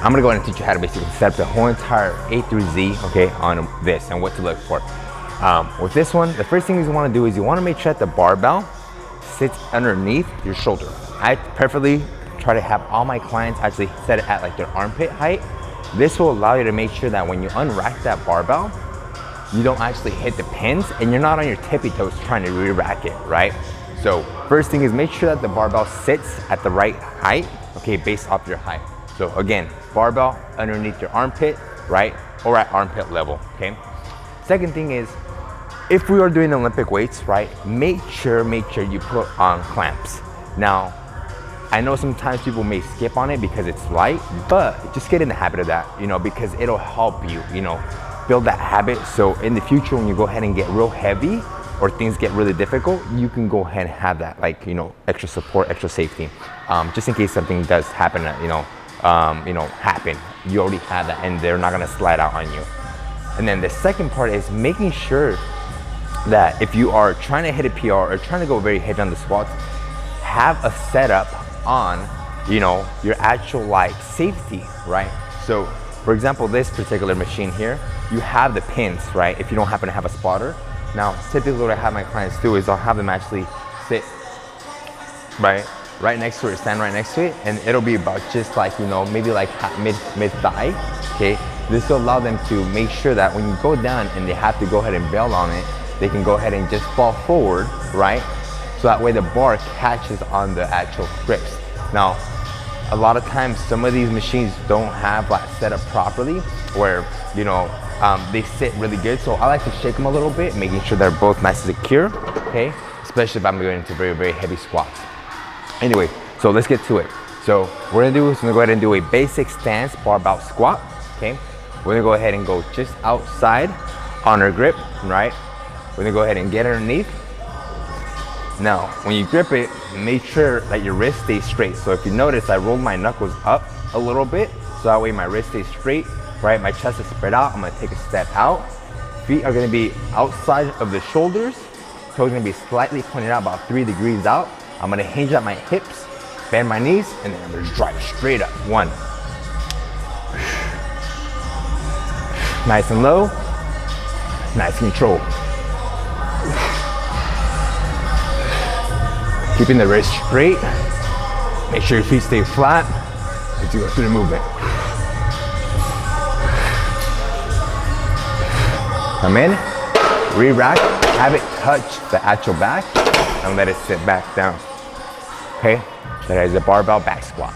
I'm gonna go ahead and teach you how to basically set up the whole entire A through Z, okay, on this and what to look for. With this one, the first thing you wanna do is you wanna make sure that the barbell sits underneath your shoulder. I preferably try to have all my clients actually set it at like their armpit height. This will allow you to make sure that when you unrack that barbell, you don't actually hit the pins and you're not on your tippy toes trying to re-rack it, right? So first thing is make sure that the barbell sits at the right height, okay, based off your height. So again, barbell underneath your armpit, right? Or at armpit level, okay? Second thing is, if we are doing Olympic weights, right, make sure you put on clamps. Now, I know sometimes people may skip on it because it's light, but just get in the habit of that, you know, because it'll help you, you know, build that habit. So in the future, when you go ahead and get real heavy or things get really difficult, you can go ahead and have that, like, you know, extra support, extra safety, just in case something does happen, happen. You already have that and they're not gonna slide out on you. And then the second part is making sure that if you are trying to hit a PR or trying to go very heavy on the squats, have a setup on, you know, your actual like safety, right? So for example, this particular machine here, you have the pins, right? If you don't happen to have a spotter. Now, typically what I have my clients do is I'll have them actually sit right next to it, stand right next to it, and it'll be about just like, you know, maybe like mid thigh, okay? This will allow them to make sure that when you go down and they have to go ahead and bail on it, they can go ahead and just fall forward, right? So that way the bar catches on the actual grips. Now, a lot of times some of these machines don't have that set up properly where, you know, they sit really good. So I like to shake them a little bit, making sure they're both nice and secure, okay? Especially if I'm going into very, very heavy squats. Anyway, so let's get to it. So we're gonna do is we're gonna go ahead and do a basic stance barbell squat, okay? We're gonna go ahead and go just outside on our grip, right? We're gonna go ahead and get underneath. Now, when you grip it, make sure that your wrist stays straight. So if you notice, I rolled my knuckles up a little bit, so that way my wrist stays straight, right? My chest is spread out. I'm gonna take a step out. Feet are gonna be outside of the shoulders. Toes gonna be slightly pointed out, about 3 degrees out. I'm gonna hinge at my hips, bend my knees, and then I'm gonna drive straight up. 1. Nice and low, nice control. Keeping the wrist straight. Make sure your feet stay flat as you go through the movement. Come in, re-rack, have it touch the actual back, and let it sit back down. Okay, that is a barbell back squat.